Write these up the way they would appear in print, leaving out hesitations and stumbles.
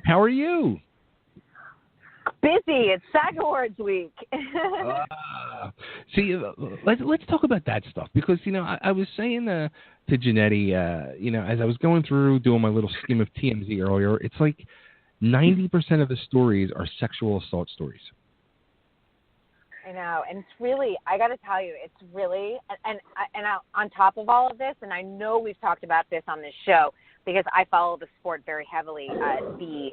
How are you? Busy. It's SAG Awards week. See, let's talk about that stuff because I was saying to Janetti, as I was going through doing my little scheme of TMZ earlier, it's like 90% of the stories are sexual assault stories. I know, and it's really, I got to tell you, it's really, and on top of all of this, and I know we've talked about this on this show because I follow the sport very heavily, the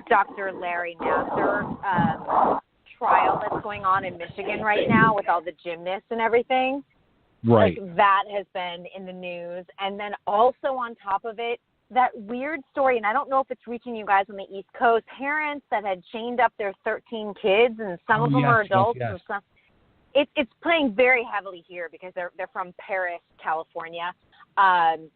Dr. Larry Nassar trial that's going on in Michigan right now with all the gymnasts and everything. Right. Like, that has been in the news. And then also on top of it, that weird story, and I don't know if it's reaching you guys on the East Coast, parents that had chained up their 13 kids, and some of them are adults. Yes. And some, it's playing very heavily here because they're from Paris, California. And,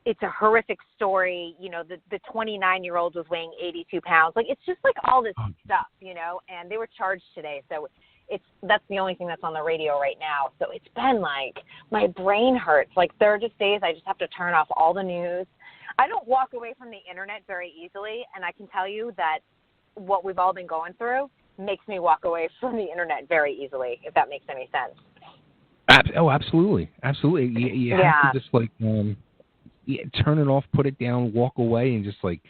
it's a horrific story. The 29-year-old was weighing 82 pounds. Like, it's just like all this stuff, and they were charged today. So that's the only thing that's on the radio right now. So it's been like, my brain hurts. Like, there are just days I just have to turn off all the news. I don't walk away from the internet very easily, and I can tell you that what we've all been going through makes me walk away from the internet very easily, if that makes any sense. Oh, absolutely. Absolutely. You have to just like turn it off, put it down, walk away, and just like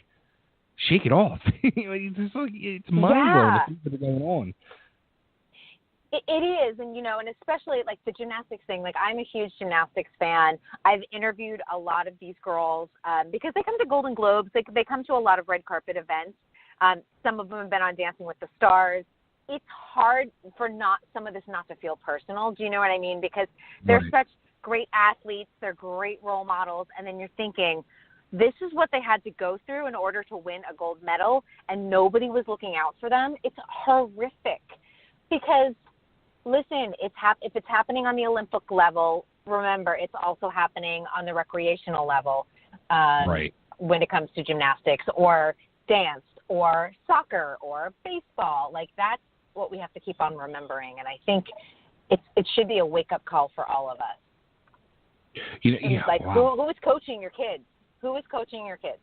shake it off. It's mind-blowing the things that are going on. It is, and especially like the gymnastics thing. Like, I'm a huge gymnastics fan. I've interviewed a lot of these girls because they come to Golden Globes. They come to a lot of red carpet events. Some of them have been on Dancing with the Stars. It's hard for some of this not to feel personal. Do you know what I mean? Because they're such great athletes. They're great role models. And then you're thinking, this is what they had to go through in order to win a gold medal, and nobody was looking out for them. It's horrific because, listen, if it's happening on the Olympic level, remember, it's also happening on the recreational level when it comes to gymnastics or dance or soccer or baseball. Like, that's what we have to keep on remembering. And I think it should be a wake-up call for all of us. Who is coaching your kids? Who is coaching your kids?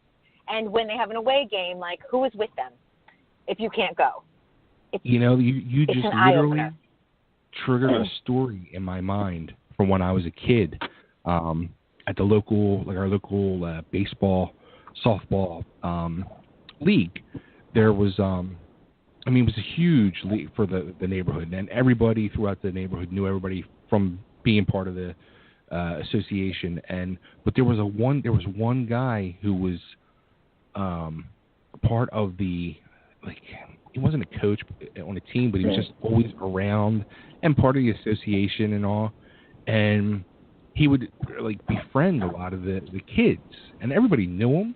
And when they have an away game, like, who is with them if you can't go? You just literally triggered a story in my mind from when I was a kid at our local baseball, softball league. There was, it was a huge league for the neighborhood, and everybody throughout the neighborhood knew everybody from being part of the association. But there was one guy who was part of the, like, he wasn't a coach on a team, but he was just always around and part of the association and all. And he would like befriend a lot of the kids, and everybody knew him.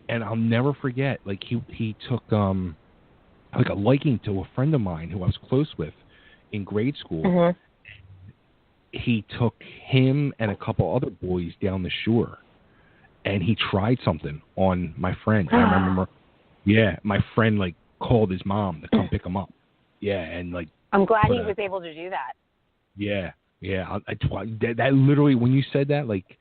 And I'll never forget, like, he took like a liking to a friend of mine who I was close with in grade school. Mm-hmm. He took him and a couple other boys down the shore, and he tried something on my friend. And I remember, my friend like called his mom to come pick him up. Yeah, and like, I'm glad he was able to do that. Yeah. That literally, when you said that, like,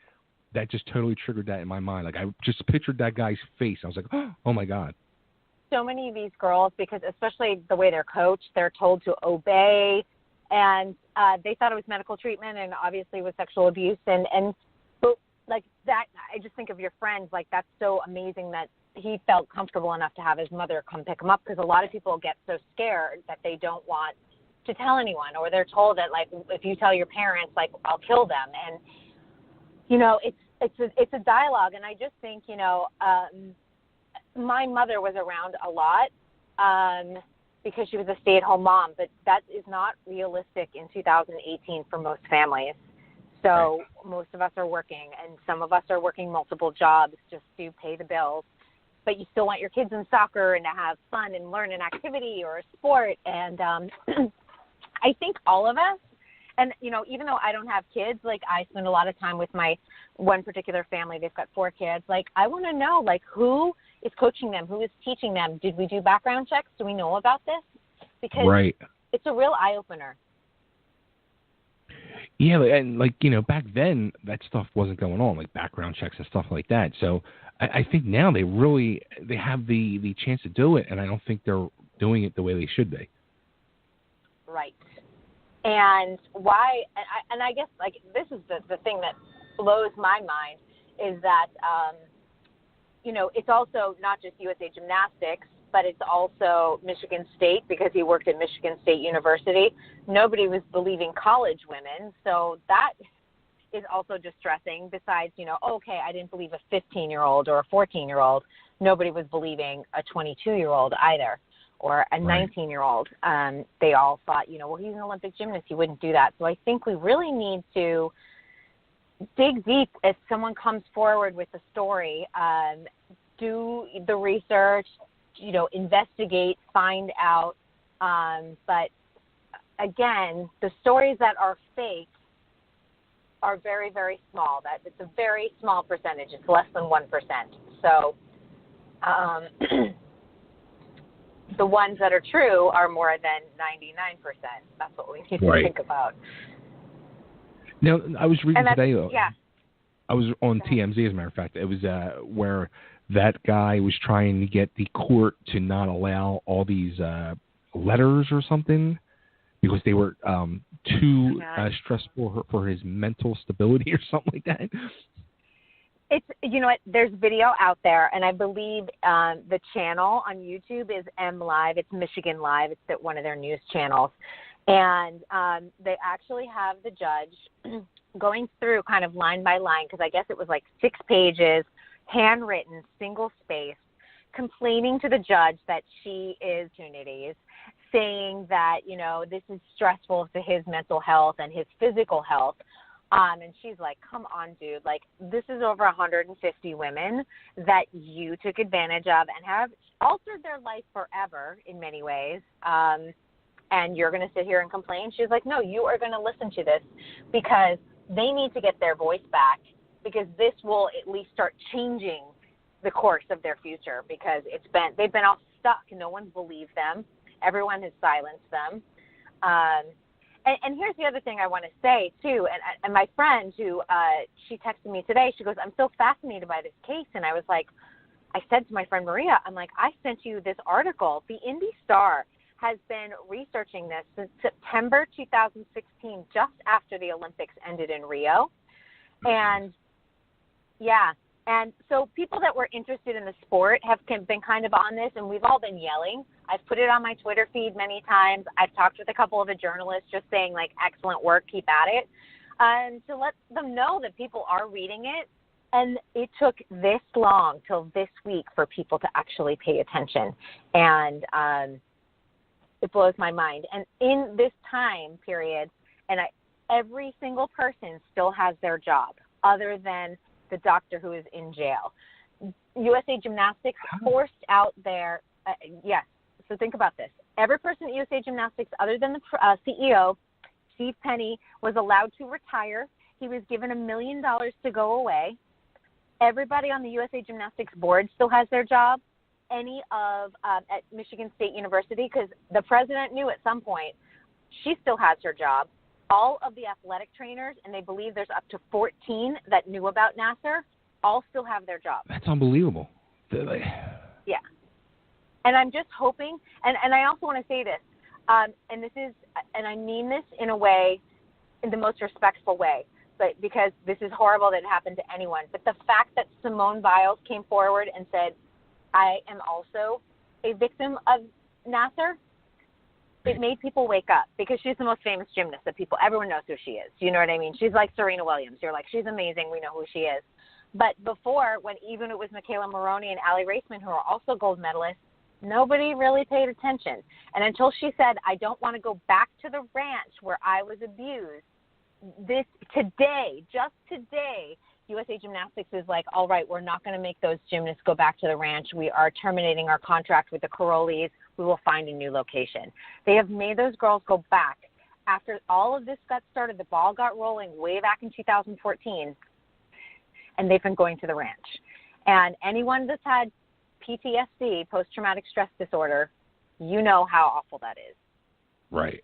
that just totally triggered that in my mind. Like, I just pictured that guy's face. I was like, oh my God. So many of these girls, because especially the way they're coached, they're told to obey, and they thought it was medical treatment, and obviously it was sexual abuse, and like that. I just think of your friends, like, that's so amazing that he felt comfortable enough to have his mother come pick him up, because a lot of people get so scared that they don't want to tell anyone, or they're told that, like, if you tell your parents, like, I'll kill them. And it's a dialogue, and I just think my mother was around a lot because she was a stay-at-home mom, but that is not realistic in 2018 for most families. So most of us are working, and some of us are working multiple jobs just to pay the bills. But you still want your kids in soccer and to have fun and learn an activity or a sport. And I think all of us, and, even though I don't have kids, like, I spend a lot of time with my one particular family. They've got 4 kids. Like, I want to know, like, who is coaching them? Who is teaching them? Did we do background checks? Do we know about this? Because it's a real eye-opener. Yeah, and, like, back then, that stuff wasn't going on, like background checks and stuff like that. So I think now they have the chance to do it, and I don't think they're doing it the way they should be. Right. And why? And I guess like this is the thing that blows my mind is that it's also not just USA Gymnastics, but it's also Michigan State because he worked at Michigan State University. Nobody was believing college women, so that is also distressing. Besides, okay, I didn't believe a 15-year-old or a 14-year-old. Nobody was believing a 22-year-old either, or a 19-year-old. They all thought, well, he's an Olympic gymnast. He wouldn't do that. So I think we really need to dig deep if someone comes forward with a story, do the research, investigate, find out. But again, the stories that are fake are very, very small. That it's a very small percentage. It's less than 1%. So the ones that are true are more than 99%. That's what we need to think about. Now, I was reading today. Yeah. I was on TMZ, as a matter of fact. It was where that guy was trying to get the court to not allow all these letters or something because they were too stressful for his mental stability or something like that. It's there's video out there, and I believe the channel on YouTube is M Live. It's Michigan Live. It's one of their news channels, and they actually have the judge going through kind of line by line because I guess it was like 6 pages, handwritten, single spaced, complaining to the judge that she is opportunities, saying that this is stressful to his mental health and his physical health. And she's like, come on, dude. Like, this is over 150 women that you took advantage of and have altered their life forever in many ways. And you're going to sit here and complain? She's like, no, you are going to listen to this because they need to get their voice back because this will at least start changing the course of their future because they've been all stuck. No one's believed them. Everyone has silenced them. And here's the other thing I want to say, too. And my friend who she texted me today, she goes, I'm so fascinated by this case. And I was like, I said to my friend Maria, I'm like, I sent you this article. The Indy Star has been researching this since September 2016, just after the Olympics ended in Rio. And, yeah. And so people that were interested in the sport have been kind of on this, and we've all been yelling. I've put it on my Twitter feed many times. I've talked with a couple of the journalists just saying, like, excellent work, keep at it, and to let them know that people are reading it. And it took this long till this week for people to actually pay attention. And it blows my mind. And in this time period, every single person still has their job other than the doctor who is in jail. USA Gymnastics forced out their yes. So think about this. Every person at USA Gymnastics other than the CEO, Steve Penny, was allowed to retire. He was given $1 million to go away. Everybody on the USA Gymnastics board still has their job. Any of at Michigan State University, because the president knew at some point, she still has her job. All of the athletic trainers, and they believe there's up to 14 that knew about Nassar, all still have their job. That's unbelievable. Yeah. And I'm just hoping, and I also want to say this, and I mean this in a way, in the most respectful way, but because this is horrible that it happened to anyone. But the fact that Simone Biles came forward and said, I am also a victim of Nassar, it made people wake up because she's the most famous gymnast that everyone knows who she is. You know what I mean? She's like Serena Williams. You're like, she's amazing. We know who she is. But before, when even it was Michaela Maroney and Allie Raceman, who are also gold medalists, nobody really paid attention. And until she said, I don't want to go back to the ranch where I was abused, just today, USA Gymnastics is like, all right, we're not going to make those gymnasts go back to the ranch. We are terminating our contract with the Carolis. We will find a new location. They have made those girls go back. After all of this got started, the ball got rolling way back in 2014, and they've been going to the ranch. And anyone that's had PTSD, post-traumatic stress disorder, you know how awful that is. Right.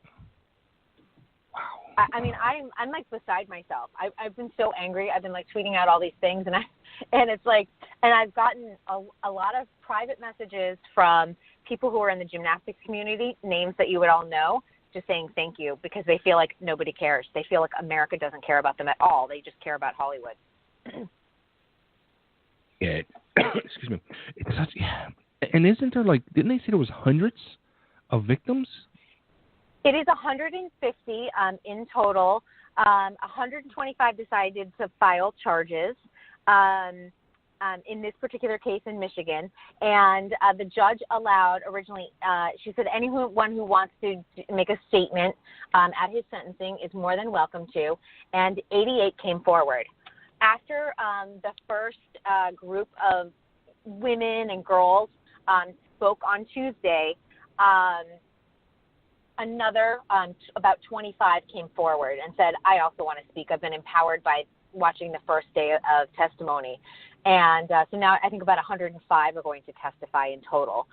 Wow. I mean, I'm like beside myself. I've been so angry. I've been like tweeting out all these things, and it's like, and I've gotten a lot of private messages from people who are in the gymnastics community, names that you would all know, just saying thank you because they feel like nobody cares. They feel like America doesn't care about them at all. They just care about Hollywood. Yeah. Excuse me. It's such, yeah. And isn't there like, didn't they say there was hundreds of victims? It is 150 in total. 125 decided to file charges in this particular case in Michigan. And the judge allowed originally, she said anyone who wants to make a statement at his sentencing is more than welcome to. And 88 came forward. After the first group of women and girls spoke on Tuesday, another about 25 came forward and said, I also want to speak. I've been empowered by watching the first day of testimony. And so now I think about 105 are going to testify in total.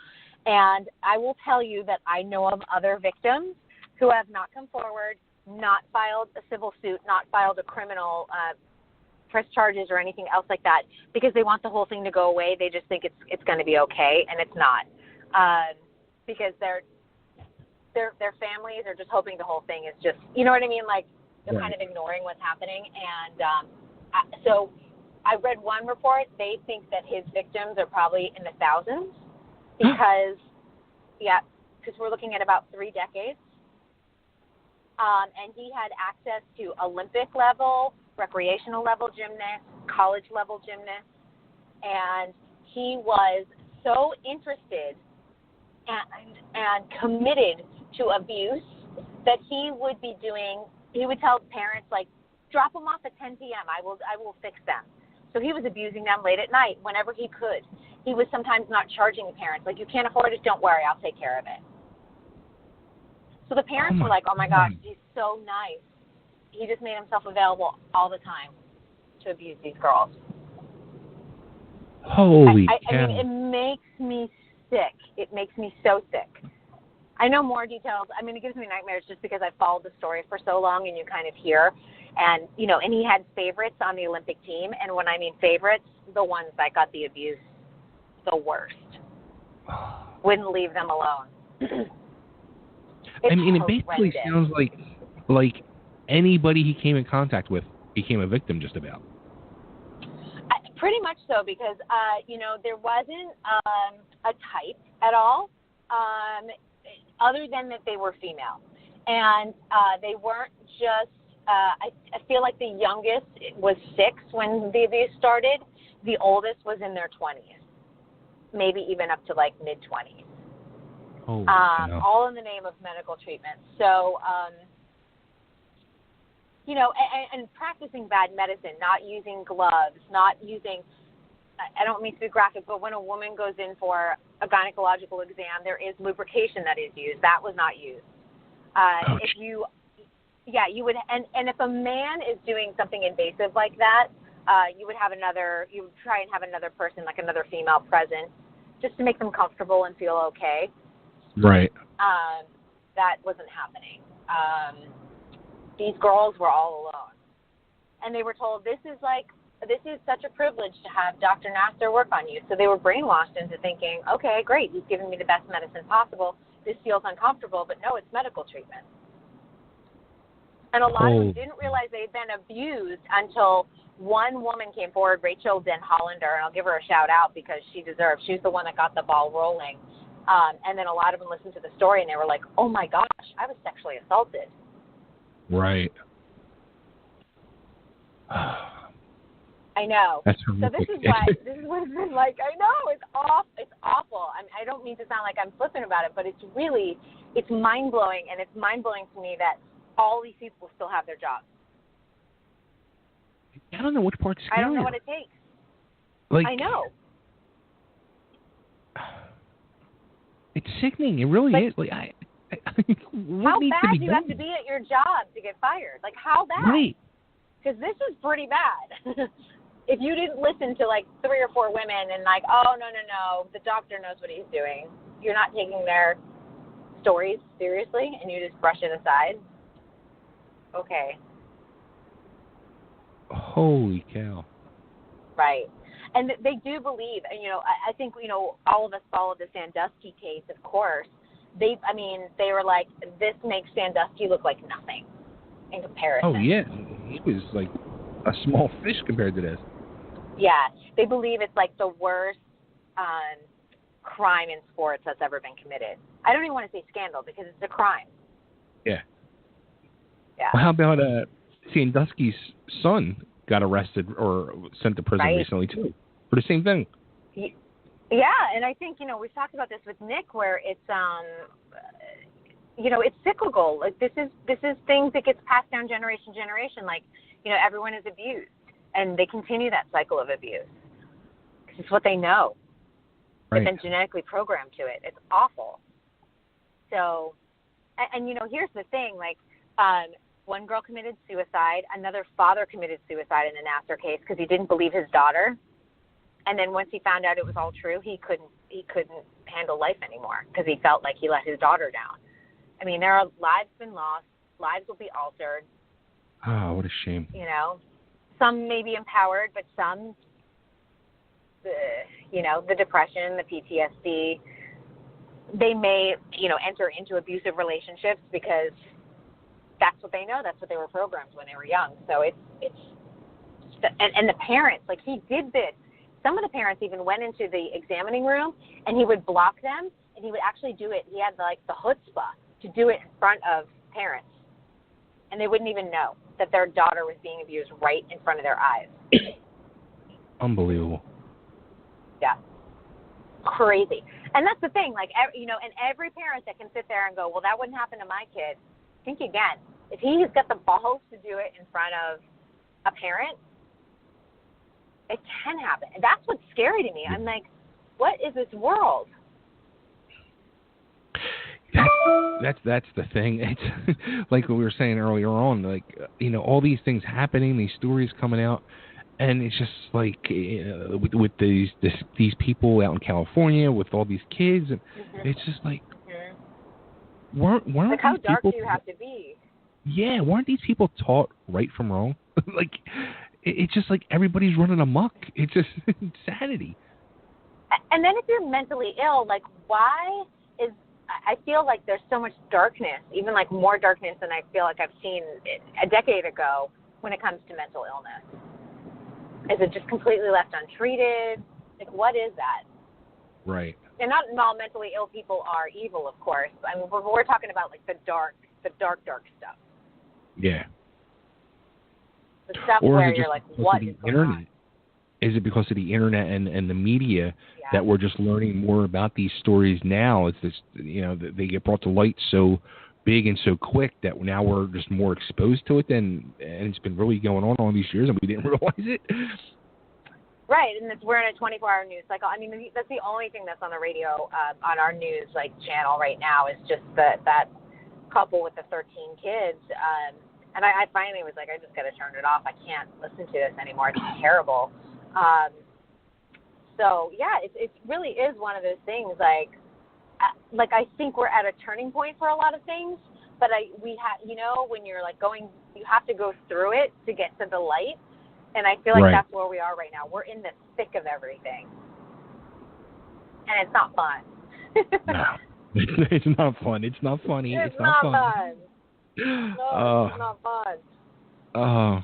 And I will tell you that I know of other victims who have not come forward, not filed a civil suit, not filed a criminal press charges or anything else like that because they want the whole thing to go away. They just think it's going to be okay, and it's not, because their families are just hoping the whole thing is just, you know what I mean? Like they're kind of ignoring what's happening. And so I read one report. They think that his victims are probably in the thousands because, because we're looking at about 3 decades. And he had access to Olympic level, recreational level gymnasts, college level gymnasts, and he was so interested and committed to abuse that he would tell parents, like, drop them off at 10 p.m. I will fix them. So he was abusing them late at night whenever he could. He was sometimes not charging the parents, like, you can't afford it, don't worry, I'll take care of it. So the parents were like, oh my gosh, he's so nice. He just made himself available all the time to abuse these girls. Holy cow. I mean, it makes me sick. It makes me so sick. I know more details. I mean, it gives me nightmares just because I've followed the story for so long and you kind of hear. And, you know, and he had favorites on the Olympic team. And when I mean favorites, the ones that got the abuse the worst. Wouldn't leave them alone. I mean, it basically sounds like anybody he came in contact with became a victim just about. Pretty much so, because, you know, there wasn't a type at all, other than that they were female. And they weren't just, I feel like the youngest was 6 when the abuse started. The oldest was in their 20s, maybe even up to like mid-20s. Oh, all in the name of medical treatment. So, you know, and practicing bad medicine, not using gloves, not using, I don't mean to be graphic, but when a woman goes in for a gynecological exam, there is lubrication that is used. That was not used. If you, you would, and if a man is doing something invasive like that, you would try and have another person, like another female present, just to make them comfortable and feel okay. Right. That wasn't happening. These girls were all alone. And they were told, this is such a privilege to have Dr. Nassar work on you. So they were brainwashed into thinking, okay, great, he's giving me the best medicine possible. This feels uncomfortable, but no, it's medical treatment. And a lot of them didn't realize they had been abused until one woman came forward, Rachel Den Hollander, and I'll give her a shout out because she deserves. She's the one that got the ball rolling. And then a lot of them listened to the story and they were like, oh my gosh, I was sexually assaulted. Right. I know. That's so this is what it's been like. I know, it's awful. I mean, I don't mean to sound like I'm flippant about it, but it's mind-blowing, and it's mind-blowing to me that all these people still have their jobs. I don't know which part's scary. I don't know what it takes. I know. It's sickening. It really is. Like, how bad do you have to be at your job to get fired? Like, how bad? Right. Because this is pretty bad. If you didn't listen to like 3 or 4 women and like, oh, no, the doctor knows what he's doing. You're not taking their stories seriously and you just brush it aside. okay. Holy cow. Right. And they do believe, and, I think, all of us followed the Sandusky case, of course. They were like, this makes Sandusky look like nothing in comparison. Oh, yeah. He was like a small fish compared to this. Yeah. They believe it's like the worst crime in sports that's ever been committed. I don't even want to say scandal because it's a crime. Yeah. Yeah. Well, how about Sandusky's son got arrested or sent to prison recently, too, for the same thing? Yeah, and I think, we've talked about this with Nick where it's, it's cyclical. Like, this is things that gets passed down generation to generation. Like, everyone is abused, and they continue that cycle of abuse because it's what they know. Right. They've been genetically programmed to it. It's awful. So, and here's the thing, like, one girl committed suicide. Another father committed suicide in the Nassar case because he didn't believe his daughter. And then once he found out it was all true, he couldn't handle life anymore because he felt like he let his daughter down. I mean, there are lives been lost. Lives will be altered. Oh, what a shame. Some may be empowered, but some, the depression, the PTSD, they may, enter into abusive relationships because that's what they know. That's what they were programmed when they were young. So and the parents, like, he did this. Some of the parents even went into the examining room and he would block them and he would actually do it. He had the chutzpah to do it in front of parents. And they wouldn't even know that their daughter was being abused right in front of their eyes. Unbelievable. Yeah. Crazy. And that's the thing, like, and every parent that can sit there and go, well, that wouldn't happen to my kid. Think again. If he's got the balls to do it in front of a parent, it can happen. And that's what's scary to me. I'm like, what is this world? That's the thing. It's like what we were saying earlier on, like, all these things happening, these stories coming out, and it's just like with these people out in California with all these kids, and it's just like, weren't like, how these dark people, do you have to be? Yeah, weren't these people taught right from wrong? Like, it's just like everybody's running amok. It's just insanity. And then if you're mentally ill, like, why is, I feel like there's so much darkness, even like more darkness than I feel like I've seen a decade ago when it comes to mental illness. Is it just completely left untreated? Like, what is that? Right. And not all mentally ill people are evil, of course. I mean, we're talking about like the dark stuff. Yeah. The stuff or where is it you're just like, because what of the is going internet? on? Is it because of the internet and the media that we're just learning more about these stories now? It's this, they get brought to light so big and so quick that now we're just more exposed to it and it's been really going on all these years and we didn't realize it. Right, and we're in a 24-hour news cycle. I mean, that's the only thing that's on the radio, on our news channel right now is just that couple with the 13 kids. And I finally was like, I just got to turn it off. I can't listen to this anymore. It's terrible. So yeah, it really is one of those things. Like I think we're at a turning point for a lot of things. But we have, when you're like going, you have to go through it to get to the light. And I feel like that's where we are right now. We're in the thick of everything. And it's not fun. No, it's not fun. It's not funny. It's not fun. No, it's not fun.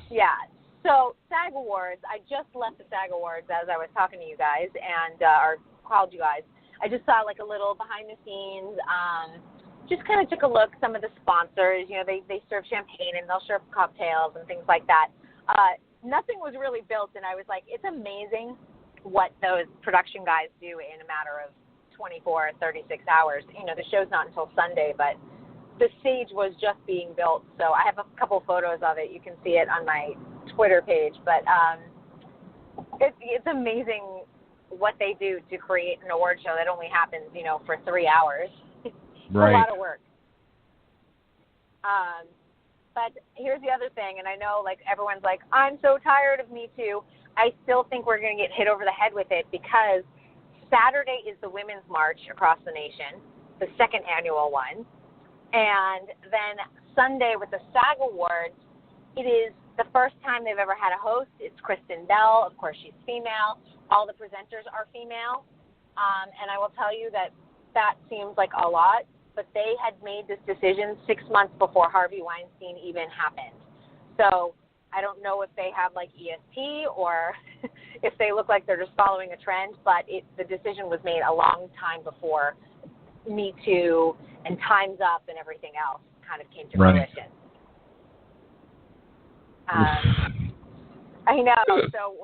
Yeah. So SAG Awards, I just left the SAG Awards as I was talking to you guys and or called you guys. I just saw a little behind the scenes. Just kind of took a look. Some of the sponsors, they serve champagne and they'll serve cocktails and things like that. Nothing was really built, and I was like, it's amazing what those production guys do in a matter of 24 or 36 hours. The show's not until Sunday, but the stage was just being built. So I have a couple photos of it. You can see it on my Twitter page. But it's amazing what they do to create an award show that only happens, for 3 hours. It's a lot of work. But here's the other thing, and I know everyone's like, I'm so tired of Me Too. I still think we're going to get hit over the head with it because Saturday is the Women's March across the nation, the second annual one. And then Sunday with the SAG Awards, it is the first time they've ever had a host. It's Kristyn Bell. Of course, she's female. All the presenters are female. And I will tell you that seems like a lot, but they had made this decision 6 months before Harvey Weinstein even happened. So I don't know if they have like ESP or if they look like they're just following a trend, but the decision was made a long time before Me Too and Time's Up and everything else kind of came to fruition. I know. So,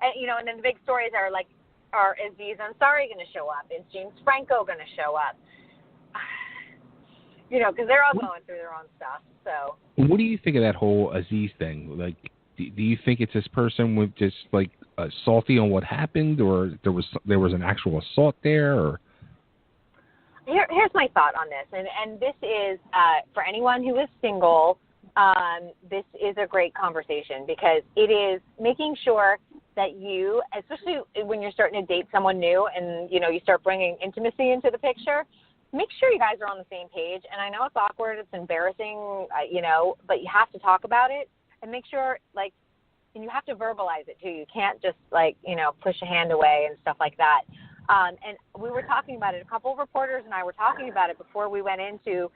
and then the big stories are like, are Aziz Ansari going to show up? Is James Franco going to show up? Because they're all going through their own stuff. So, what do you think of that whole Aziz thing? Like, do you think it's this person with just like salty on what happened, or there was an actual assault there? Or here's my thought on this, and this is for anyone who is single. This is a great conversation because it is making sure that you, especially when you're starting to date someone new and, you start bringing intimacy into the picture, make sure you guys are on the same page. And I know it's awkward, it's embarrassing, but you have to talk about it and make sure, and you have to verbalize it too. You can't just push a hand away and stuff like that. And we were talking about it. A couple of reporters and I were talking about it before we went into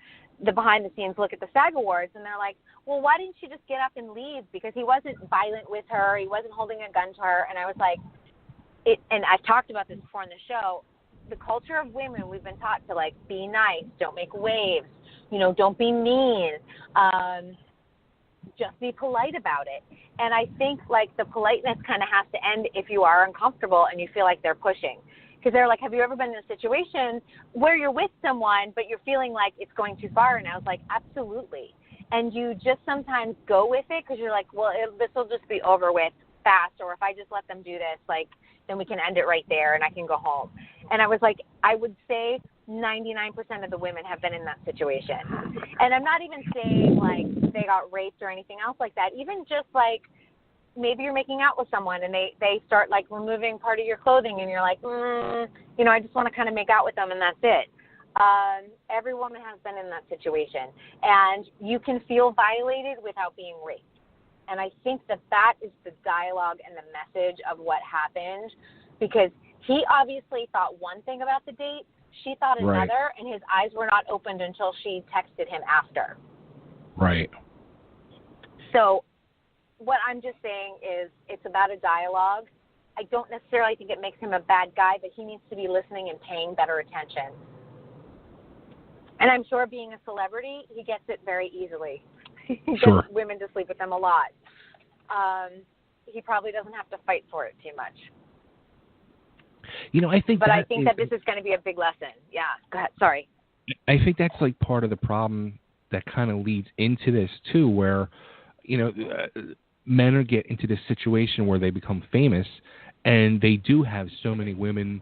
the behind-the-scenes look at the SAG Awards, and they're like, well, why didn't you just get up and leave? Because he wasn't violent with her. He wasn't holding a gun to her. And I was like, and I've talked about this before on the show, the culture of women, we've been taught to, be nice, don't make waves, don't be mean, just be polite about it. And I think, the politeness kind of has to end if you are uncomfortable and you feel like they're pushing. Because they're like, have you ever been in a situation where you're with someone, but you're feeling like it's going too far? And I was like, absolutely. And you just sometimes go with it because you're like, well, this will just be over with fast. Or if I just let them do this, then we can end it right there and I can go home. And I was like, I would say 99% of the women have been in that situation. And I'm not even saying, they got raped or anything else like that. Even just, maybe you're making out with someone and they start removing part of your clothing and you're like, I just want to kind of make out with them and that's it. Every woman has been in that situation and you can feel violated without being raped. And I think that is the dialogue and the message of what happened, because he obviously thought one thing about the date, she thought another, and his eyes were not opened until she texted him after. Right. So what I'm just saying is it's about a dialogue. I don't necessarily think it makes him a bad guy, but he needs to be listening and paying better attention. And I'm sure being a celebrity, he gets it very easily. He gets women to sleep with him a lot. He probably doesn't have to fight for it too much. I think that this is going to be a big lesson. Yeah, go ahead. Sorry. I think that's part of the problem that kind of leads into this too, where, men get into this situation where they become famous and they do have so many women,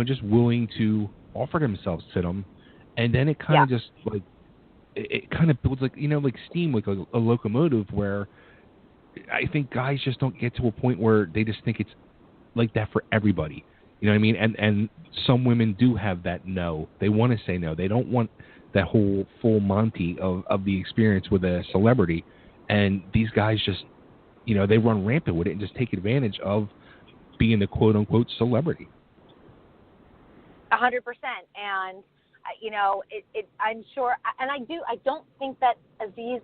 just willing to offer themselves to them. And then it kind of just it kind of builds steam, like a locomotive, where I think guys just don't get to a point where they just think it's like that for everybody. You know what I mean? And some women do have that no. They want to say no. They don't want that whole full Monty of the experience with a celebrity. And these guys just, they run rampant with it and just take advantage of being the quote-unquote celebrity. 100%. And, I'm sure, and I don't think that Aziz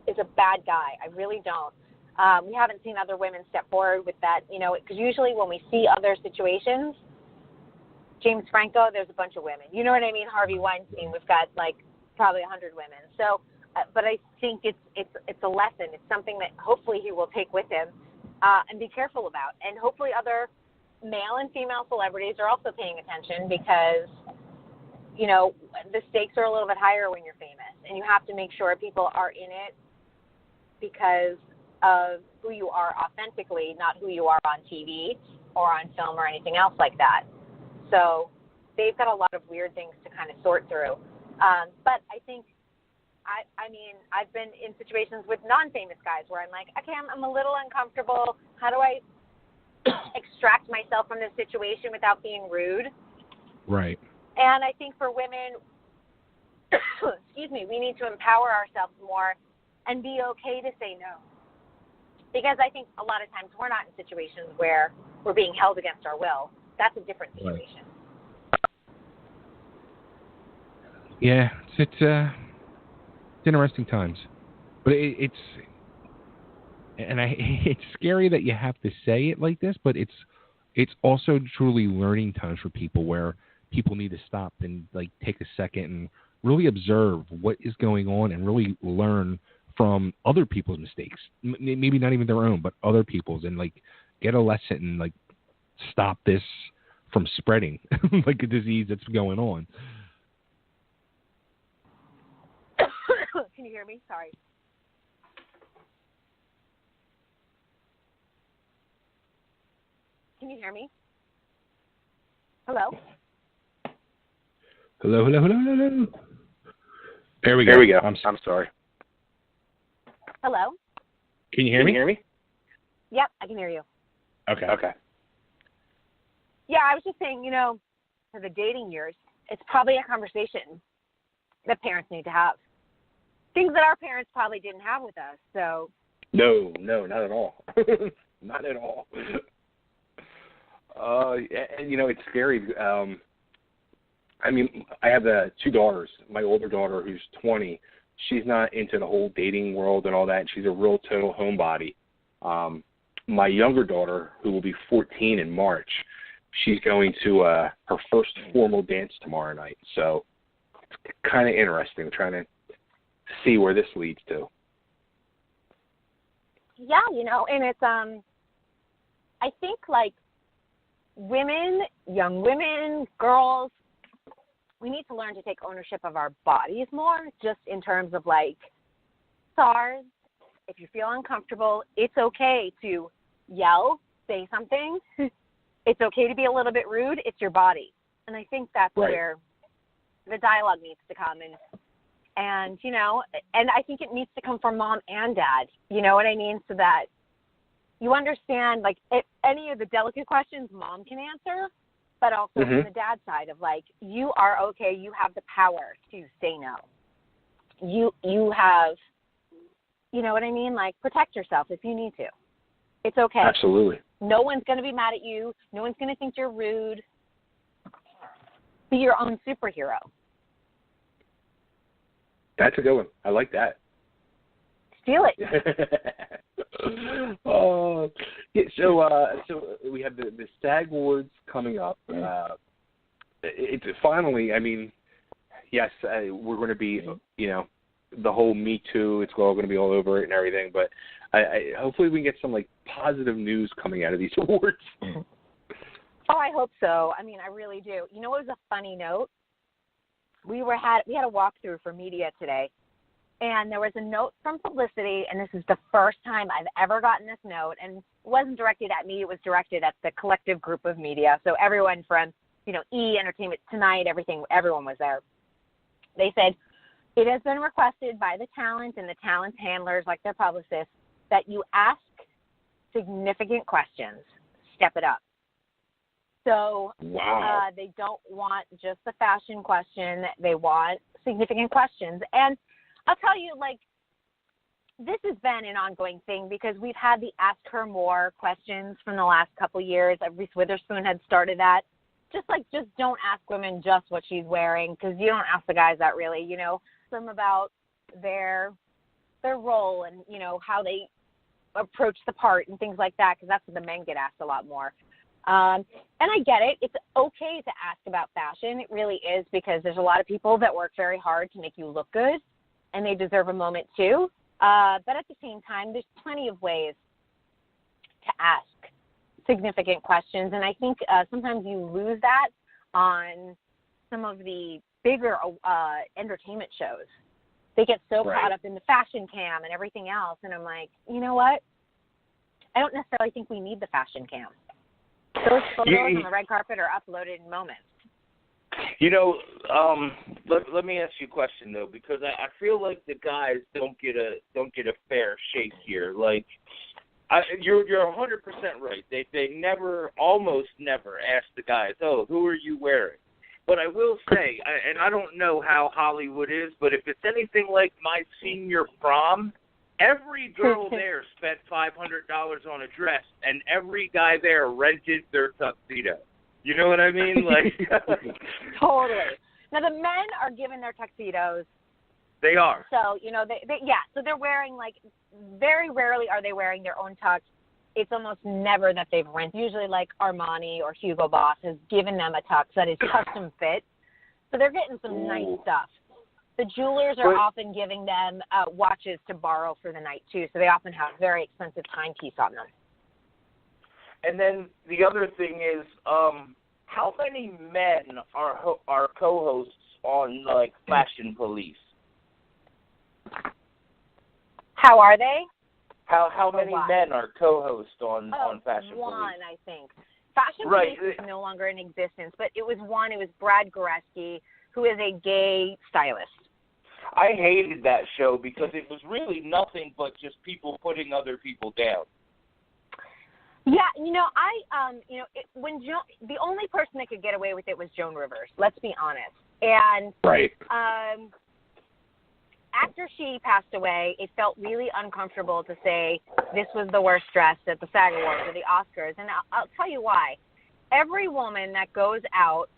is a bad guy. I really don't. We haven't seen other women step forward with that, because usually when we see other situations, James Franco, there's a bunch of women. You know what I mean? Harvey Weinstein, we've got probably 100 women. So, but I think it's a lesson. It's something that hopefully he will take with him and be careful about. And hopefully other male and female celebrities are also paying attention, because, the stakes are a little bit higher when you're famous. And you have to make sure people are in it because of who you are authentically, not who you are on TV or on film or anything else like that. So they've got a lot of weird things to kind of sort through. But I think, I've been in situations with non-famous guys where I'm like, okay, I'm a little uncomfortable. How do I extract myself from this situation without being rude? Right. And I think for women, excuse me, we need to empower ourselves more and be okay to say no. Because I think a lot of times we're not in situations where we're being held against our will. That's a different situation. Yeah, it's interesting times, but it's scary that you have to say it like this, but it's also truly learning times for people where people need to stop and like take a second and really observe what is going on and really learn from other people's mistakes, maybe not even their own, but other people's, and like get a lesson and like stop this from spreading like a disease that's going on. Can you hear me? Sorry. Can you hear me? Hello? Hello. There we go. I'm sorry. Hello? Can you hear me? Yep, I can hear you. Okay. Yeah, I was just saying, for the dating years, it's probably a conversation that parents need to have. Things that our parents probably didn't have with us. So. No, not at all. Not at all. And it's scary. I have two daughters. My older daughter, who's 20, she's not into the whole dating world and all that. She's a real total homebody. My younger daughter, who will be 14 in March, she's going to her first formal dance tomorrow night. So it's kind of interesting, trying to see where this leads to. Yeah, and it's I think like women, young women, girls, we need to learn to take ownership of our bodies more, just in terms of like SARS. If you feel uncomfortable, it's okay to yell, say something. It's okay to be a little bit rude. It's your body. And I think that's right. where the dialogue needs to come. And and I think it needs to come from mom and dad. You know what I mean? So that you understand, like, if any of the delicate questions mom can answer, but also from the dad side of, like, you are okay. You have the power to say no. You have, you know what I mean? Like, protect yourself if you need to. It's okay. Absolutely. No one's going to be mad at you. No one's going to think you're rude. Be your own superhero. That's a good one. I like that. Steal it. So we have the SAG Awards coming up. It's finally, yes, we're going to be, the whole Me Too, it's all going to be all over it and everything, but I hopefully we can get some, like, positive news coming out of these awards. Oh, I hope so. I really do. It was a funny note. We had a walkthrough for media today, and there was a note from publicity, and this is the first time I've ever gotten this note, and it wasn't directed at me. It was directed at the collective group of media. So everyone from, E! Entertainment Tonight, everyone was there. They said, it has been requested by the talent and the talent handlers, like their publicists, that you ask significant questions. Step it up. So wow. They don't want just the fashion question. They want significant questions. And I'll tell you, like, this has been an ongoing thing because we've had the Ask Her More questions from the last couple years. Reese Witherspoon had started that. Just don't ask women just what she's wearing, because you don't ask the guys that really, them about their role and, how they approach the part and things like that, because that's what the men get asked a lot more. And I get it. It's okay to ask about fashion. It really is, because there's a lot of people that work very hard to make you look good, and they deserve a moment too. But at the same time, there's plenty of ways to ask significant questions. And I think sometimes you lose that on some of the bigger entertainment shows. They get so caught up in the fashion cam and everything else. And I'm like, you know what? I don't necessarily think we need the fashion cam. Those photos on the red carpet are uploaded in moments. Let me ask you a question though, because I feel like the guys don't get a fair shake here. Like, you're 100% right. They almost never ask the guys, oh, who are you wearing? But I will say, and I don't know how Hollywood is, but if it's anything like my senior prom, every girl there spent $500 on a dress, and every guy there rented their tuxedo. You know what I mean? Like Totally. Now the men are given their tuxedos. They are. So so they're wearing very rarely are they wearing their own tux. It's almost never that they've rented. Usually Armani or Hugo Boss has given them a tux that is custom fit. So they're getting some nice stuff. The jewelers are often giving them watches to borrow for the night, too. So they often have very expensive timepiece on them. And then the other thing is, how many men are co-hosts on, Fashion Police? How are they? How many men are co-hosts on Fashion Police? One, I think. Fashion Police is no longer in existence, but it was one. It was Brad Goreski, who is a gay stylist. I hated that show because it was really nothing but just people putting other people down. Yeah, the only person that could get away with it was Joan Rivers. Let's be honest. And after she passed away, it felt really uncomfortable to say this was the worst dress at the SAG Awards or the Oscars. And I'll tell you why. Every woman that goes out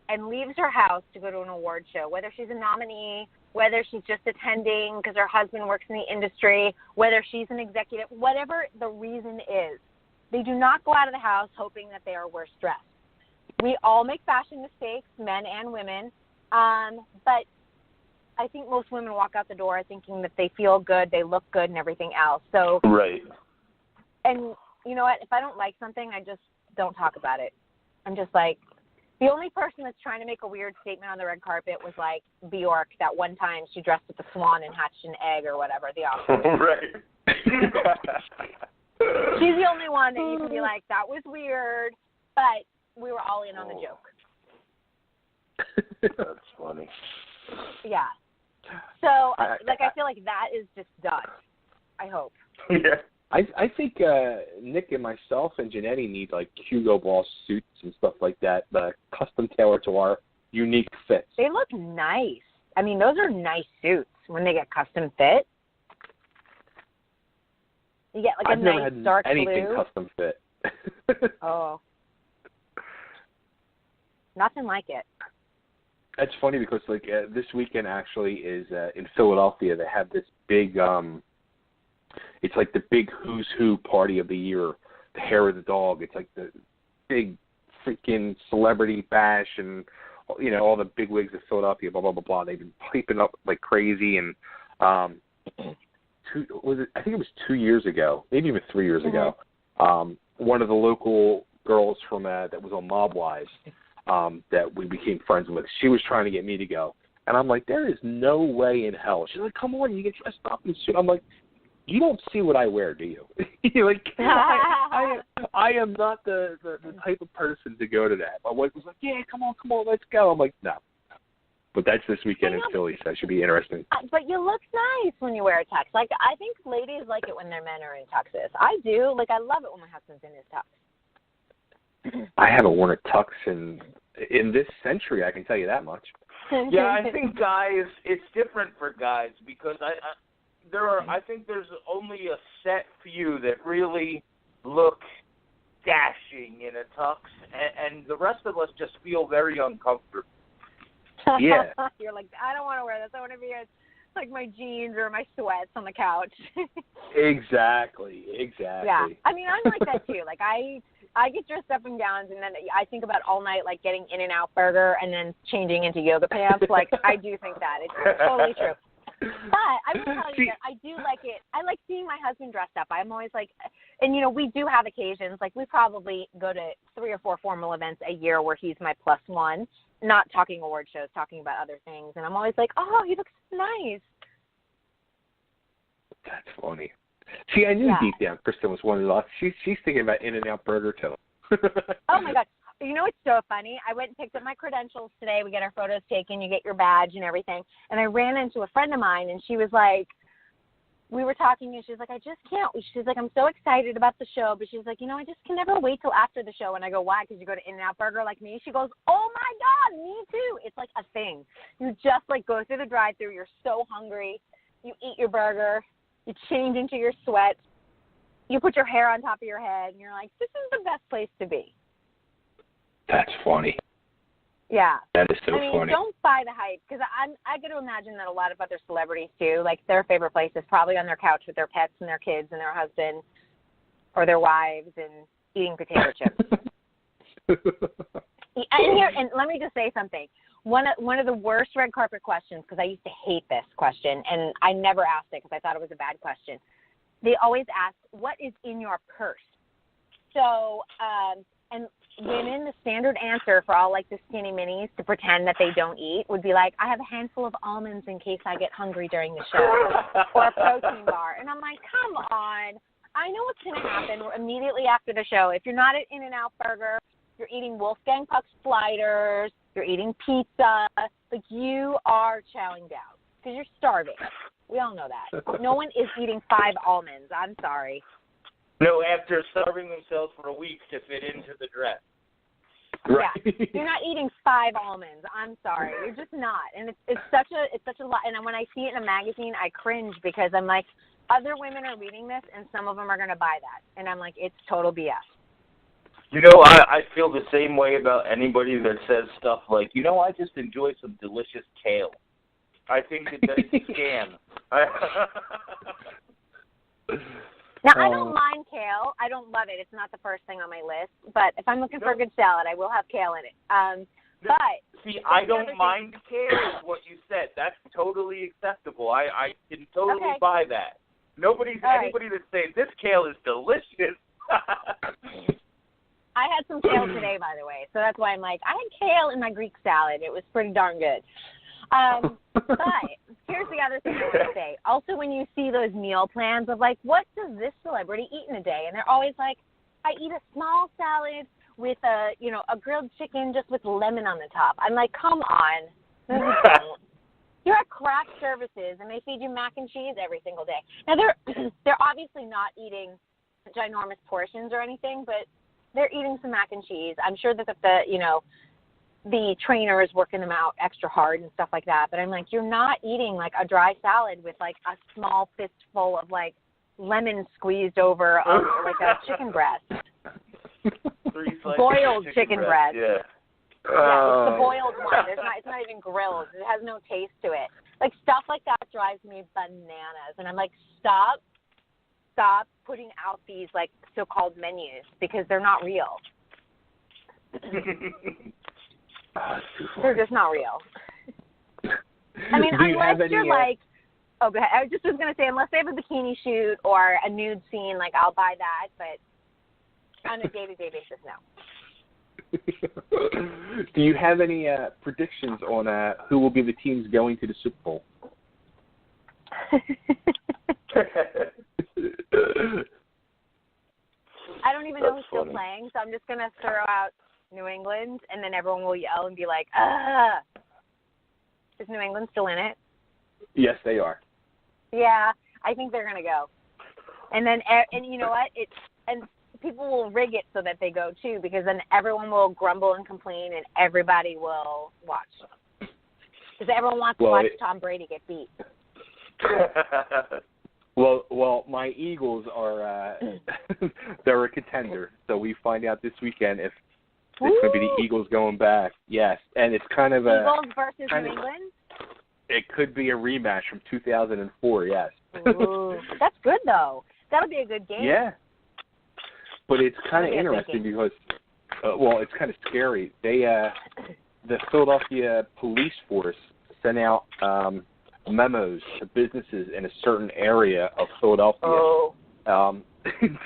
and leaves her house to go to an award show, whether she's a nominee, whether she's just attending because her husband works in the industry, whether she's an executive, whatever the reason is, they do not go out of the house hoping that they are worse dressed. We all make fashion mistakes, men and women, but I think most women walk out the door thinking that they feel good, they look good, and everything else. So, right. And you know what? If I don't like something, I just don't talk about it. I'm just like, the only person that's trying to make a weird statement on the red carpet was Bjork. That one time she dressed as a swan and hatched an egg or whatever. The Oscars. Right. She's the only one that you can be like, that was weird, but we were all in on the joke. That's funny. Yeah. So, I feel like that is just done. I hope. Yeah. I think Nick and myself and Janetti need Hugo Boss suits and stuff like that, custom tailored to our unique fits. They look nice. I mean, those are nice suits when they get custom fit. You get I've a never nice had dark anything blue. custom fit. Oh. Nothing like it. That's funny because this weekend actually is in Philadelphia. They have this big it's the big who's who party of the year, the hair of the dog. It's the big freaking celebrity bash, and all the big wigs of Philadelphia, blah blah blah blah. They've been piping up like crazy, and I think it was 2 years ago, maybe even 3 years ago. One of the local girls from that was on Mob Wives that we became friends with. She was trying to get me to go, and I'm like, there is no way in hell. She's like, come on, you get dressed up and shit. I'm like, you don't see what I wear, do you? I am not the type of person to go to that. My wife was like, yeah, come on, let's go. I'm like, no. But that's this weekend in Philly, so that should be interesting. But you look nice when you wear a tux. I think ladies like it when their men are in tuxes. I do. I love it when my husband's in his tux. I haven't worn a tux in this century, I can tell you that much. Yeah, I think guys, it's different for guys because I think there's only a set few that really look dashing in a tux, and the rest of us just feel very uncomfortable. Yeah. You're like, I don't want to wear this. I want to be my jeans or my sweats on the couch. Exactly. Yeah. I mean, I'm like that too. I get dressed up in gowns, and then I think about all night, getting In-N-Out Burger and then changing into yoga pants. I do think that. It's totally true. But I will tell you that I do like it. I like seeing my husband dressed up. I'm always and we do have occasions. We probably go to 3 or 4 formal events a year where he's my plus one, not talking award shows, talking about other things. And I'm always like, oh, he looks nice. That's funny. See, I knew deep down Kristyn was one of those. She's thinking about In-N-Out Burger too. Oh my God. You know what's so funny? I went and picked up my credentials today. We get our photos taken. You get your badge and everything. And I ran into a friend of mine, and she was like, we were talking, and she's like, I just can't. She's like, I'm so excited about the show, but she's like, I just can never wait till after the show. And I go, why? Because you go to In-N-Out Burger like me? She goes, oh, my God, me too. It's like a thing. You just, like, go through the drive-thru. You're so hungry. You eat your burger. You change into your sweats. You put your hair on top of your head, and you're like, this is the best place to be. That's funny. Yeah. That is so funny. Don't buy the hype, because I get to imagine that a lot of other celebrities, too, like their favorite place is probably on their couch with their pets and their kids and their husband or their wives and eating potato chips. And let me just say something. One of the worst red carpet questions, because I used to hate this question, and I never asked it because I thought it was a bad question. They always ask, what is in your purse? So, and women, the standard answer for all, like, the skinny minis to pretend that they don't eat would be like, I have a handful of almonds in case I get hungry during the show, or a protein bar. And I'm like, come on. I know what's going to happen immediately after the show. If you're not at In-N-Out Burger, you're eating Wolfgang Puck sliders, you're eating pizza. Like, you are chowing down because you're starving. We all know that. No one is eating 5 almonds. I'm sorry. No, after starving themselves for a week to fit into the dress. Right. Yeah, you're not eating 5 almonds. I'm sorry, you're just not. And it's such a lot. And when I see it in a magazine, I cringe because I'm like, other women are reading this, and some of them are going to buy that, and I'm like, it's total BS. I feel the same way about anybody that says stuff like, I just enjoy some delicious kale. I think that that's a scam. Now, I don't mind kale. I don't love it. It's not the first thing on my list. But if I'm looking for a good salad, I will have kale in it. But see, I don't mind kale is what you said. That's totally acceptable. I can totally buy that. Anybody that's saying this kale is delicious. I had some kale today, by the way. So that's why I'm like, I had kale in my Greek salad. It was pretty darn good. But here's the other thing I want to say. Also, when you see those meal plans of like, what does this celebrity eat in a day? And they're always like, I eat a small salad with a grilled chicken just with lemon on the top. I'm like, come on. No, you don't. You're at craft services and they feed you mac and cheese every single day. Now they're obviously not eating ginormous portions or anything, but they're eating some mac and cheese. I'm sure that the trainer is working them out extra hard and stuff like that. But I'm like, you're not eating like a dry salad with like a small fistful of like lemon squeezed over like a chicken breast. Boiled chicken breast. Yeah. Yeah, it's the boiled one. It's not even grilled. It has no taste to it. Like, stuff like that drives me bananas. And I'm like, stop putting out these, like, so-called menus because they're not real. They're just not real. I mean, unless you're like, oh, go ahead. I just was going to say, unless they have a bikini shoot or a nude scene, like, I'll buy that. But on a day-to-day basis, no. Do you have any predictions on who will be the teams going to the Super Bowl? I don't even know who's still playing, so I'm just going to throw out New England, and then everyone will yell and be like, ah. Is New England still in it? Yes, they are. Yeah, I think they're going to go. And then, and you know what? People will rig it so that they go too, because then everyone will grumble and complain, and everybody will watch. Because everyone wants to watch Tom Brady get beat. Well, my Eagles are they're a contender, so we find out this weekend if it's going to be the Eagles going back. Yes, and it's kind of Eagles versus New England. It could be a rematch from 2004. Yes. Ooh, that's good though. That'll be a good game. Yeah. But it's kind of interesting because, it's kind of scary. The Philadelphia police force sent out memos to businesses in a certain area of Philadelphia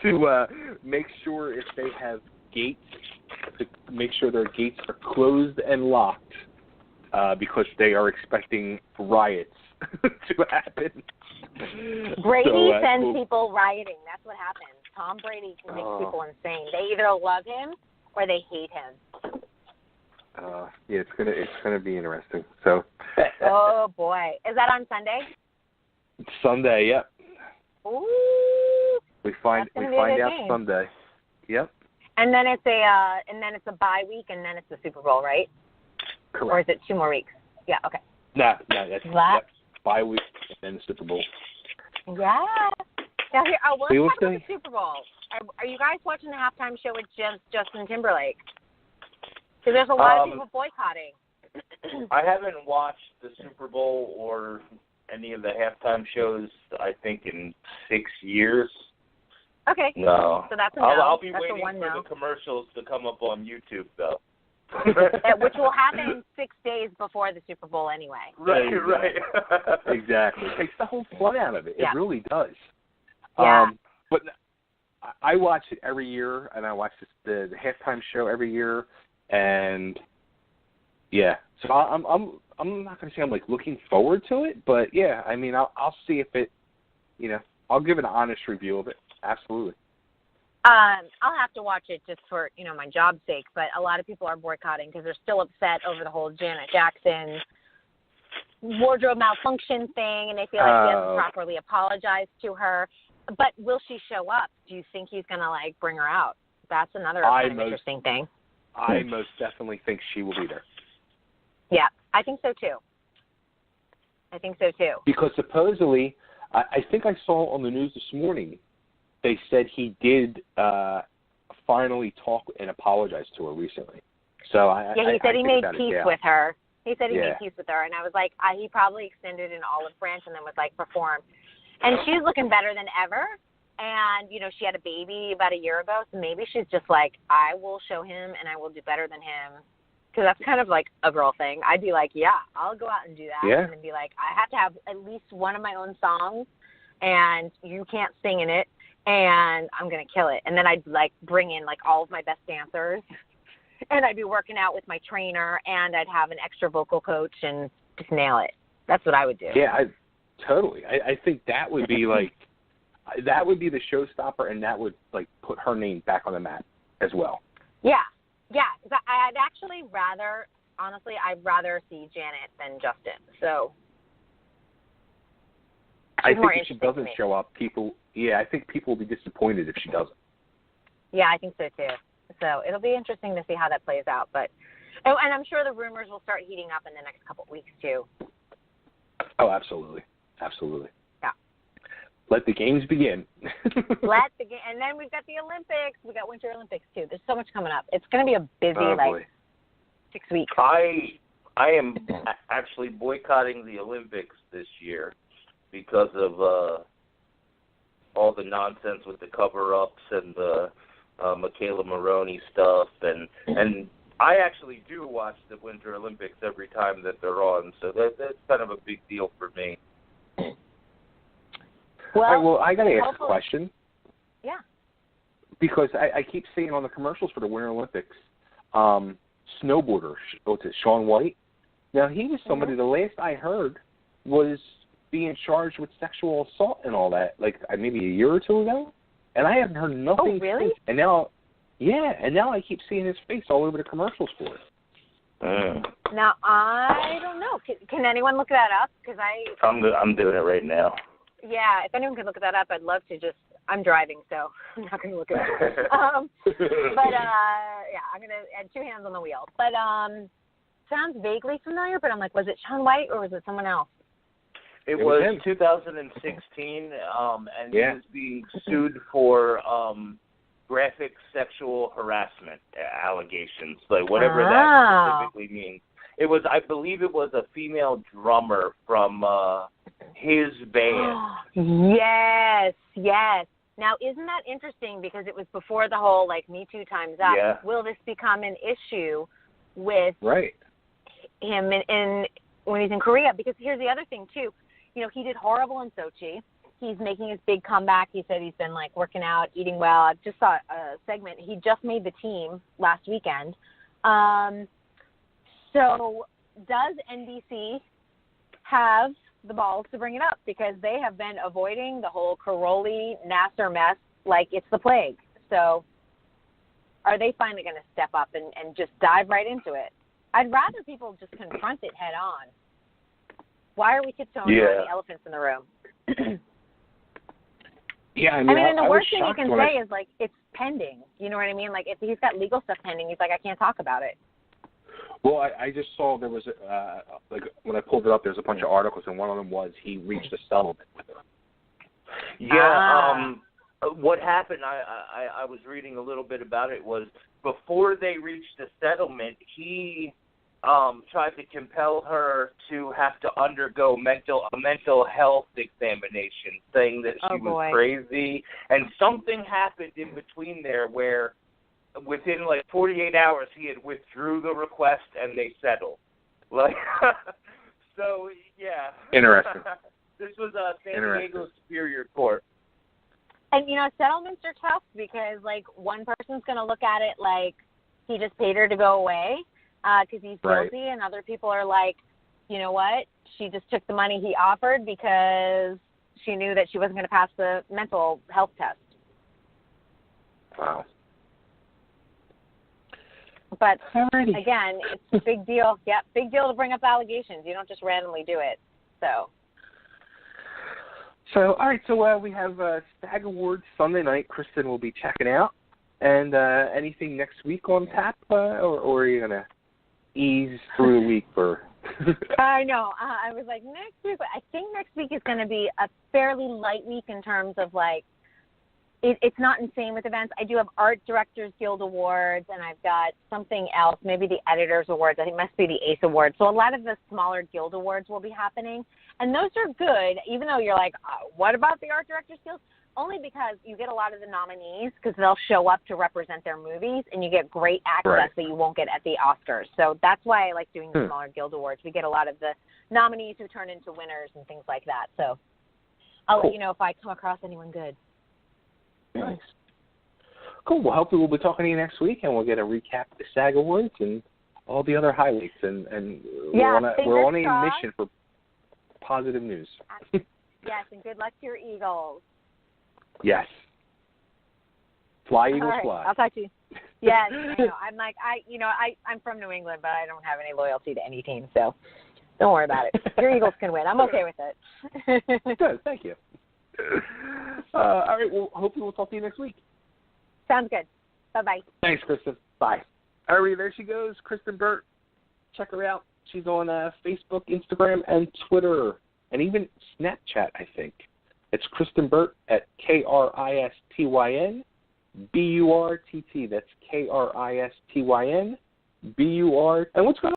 to make sure if they have gates, to make sure their gates are closed and locked because they are expecting riots to happen. Brady sends people rioting. That's what happens. Tom Brady can make people insane. They either love him or they hate him. Yeah, it's gonna be interesting. So. Oh boy, is that on Sunday? Sunday, yep. Ooh. We find out game. Sunday. Yep. And then it's a bye week, and then it's the Super Bowl, right? Correct. Or is it 2 more weeks? Yeah. Okay. No, that's bye week and then the Super Bowl. Yeah. Now here, let's talk about the Super Bowl. Are you guys watching the halftime show with Justin Timberlake? Because there's a lot of people boycotting. I haven't watched the Super Bowl or any of the halftime shows, I think, in 6 years. Okay. No. So that's a no. I'll be that's waiting for no. the commercials to come up on YouTube, though. Which will happen 6 days before the Super Bowl anyway. Right. Exactly. It takes the whole fun out of it. Yeah. It really does. Yeah. But I watch it every year, and I watch the halftime show every year, and yeah. So I'm not going to say I'm like looking forward to it, but yeah, I mean I'll see if it, I'll give an honest review of it. Absolutely. I'll have to watch it just for, my job's sake, but a lot of people are boycotting because they're still upset over the whole Janet Jackson wardrobe malfunction thing, and they feel like he hasn't properly apologized to her. But will she show up? Do you think he's going to, bring her out? That's another kind of interesting thing. I most definitely think she will be there. Yeah, I think so, too. Because supposedly, I think I saw on the news this morning, they said he did finally talk and apologize to her recently. So he said he made peace with her. He said he Yeah. made peace with her, and I was like, he probably extended an olive branch and then was like, perform. And she's looking better than ever. And, she had a baby about a year ago, so maybe she's just like, I will show him and I will do better than him. Because that's kind of like a girl thing. I'd be like, yeah, I'll go out and do that. Yeah. And then be like, I have to have at least one of my own songs, and you can't sing in it, and I'm going to kill it. And then I'd, bring in, all of my best dancers, and I'd be working out with my trainer, and I'd have an extra vocal coach and just nail it. That's what I would do. Yeah, totally. I think that would be, that would be the showstopper, and that would, put her name back on the map as well. Yeah. Yeah, because I'd actually I'd rather see Janet than Justin. So I think if she doesn't show up, I think people will be disappointed if she doesn't. Yeah, I think so too. So it'll be interesting to see how that plays out. But and I'm sure the rumors will start heating up in the next couple of weeks too. Oh, absolutely. Yeah. Let the games begin. And then we've got the Olympics. We got Winter Olympics too. There's so much coming up. It's going to be a busy 6 weeks. I am actually boycotting the Olympics this year because of all the nonsense with the cover-ups and the Michaela Maroney stuff, and I actually do watch the Winter Olympics every time that they're on, so that's kind of a big deal for me. Well, I got to ask a question. Yeah. Because I keep seeing on the commercials for the Winter Olympics, snowboarder, Shaun White. Now, he was somebody, the last I heard, was being charged with sexual assault and all that, maybe a year or two ago. And I haven't heard nothing. Oh, really? Since. And now I keep seeing his face all over the commercials for it. Now, I don't know. Can anyone look that up? Because I'm doing it right now. Yeah, if anyone could look that up, I'd love to I'm driving, so I'm not going to look it up. I'm going to add 2 hands on the wheel. But sounds vaguely familiar, but I'm like, was it Shaun White or was it someone else? It was 2016, and he was being sued for graphic sexual harassment allegations, whatever that specifically means. I believe it was a female drummer from his band. Yes. Now, isn't that interesting? Because it was before the whole Me Too time's up. Yeah. Will this become an issue with him in when he's in Korea? Because here's the other thing too. He did horrible in Sochi. He's making his big comeback. He said he's been working out, eating well. I just saw a segment. He just made the team last weekend. So does NBC have the balls to bring it up? Because they have been avoiding the whole Karoli Nassar mess like it's the plague. So are they finally going to step up and just dive right into it? I'd rather people just confront it head on. Why are we tiptoeing around the elephants in the room? Yeah, I mean, and the worst thing you can say is is, like, it's pending. You know what I mean? Like, if he's got legal stuff pending, he's like, I can't talk about it. Well, I just saw there was, like, when I pulled it up, there's a bunch of articles, and one of them was he reached a settlement with her. Yeah, what happened, I was reading a little bit about it, was before they reached a settlement, he tried to compel her to have to undergo a mental health examination, saying that she was crazy. And something happened in between there where within like 48 hours he had withdrew the request and they settled. Like, so, yeah. Interesting. This was San Diego Superior Court. And, you know, settlements are tough because, like, one person's going to look at it like he just paid her to go away because he's guilty, and other people are like, you know what, she just took the money he offered because she knew that she wasn't going to pass the mental health test. Wow. But, again, it's a big deal. Yeah, big deal to bring up allegations. You don't just randomly do it. So, all right, so we have SAG Awards Sunday night. Kristyn will be checking out. And anything next week on tap, or are you going to ease through the week? I know. I was like, next week, I think next week is going to be a fairly light week in terms of, like, it's not insane with events. I do have Art Directors Guild Awards, and I've got something else, maybe the Editors Awards. I think it must be the ACE Awards. So a lot of the smaller guild awards will be happening. And those are good, even though you're like, what about the Art Directors Guild? Only because you get a lot of the nominees because they'll show up to represent their movies, and you get great access that you won't get at the Oscars. So that's why I like doing the smaller guild awards. We get a lot of the nominees who turn into winners and things like that. So I'll let you know if I come across anyone good. Nice. Cool. Well, hopefully we'll be talking to you next week, and we'll get a recap of the SAG Awards and all the other highlights. And we're on a mission for positive news. Yes, and good luck to your Eagles. Yes. Fly, Eagles, right, fly. I'll talk to you. Yes, I know. I'm like, I'm from New England, but I don't have any loyalty to any team, so don't worry about it. Your Eagles can win. I'm okay with it. Good. Thank you. All right. Well, hopefully we'll talk to you next week. Sounds good. Bye-bye. Thanks, Kristyn. Bye. All right, there she goes, Kristyn Burtt. Check her out. She's on Facebook, Instagram, and Twitter, and even Snapchat, I think. It's Kristyn Burtt at KRISTYN BURTT. That's KRISTYN BUR. And what's going on?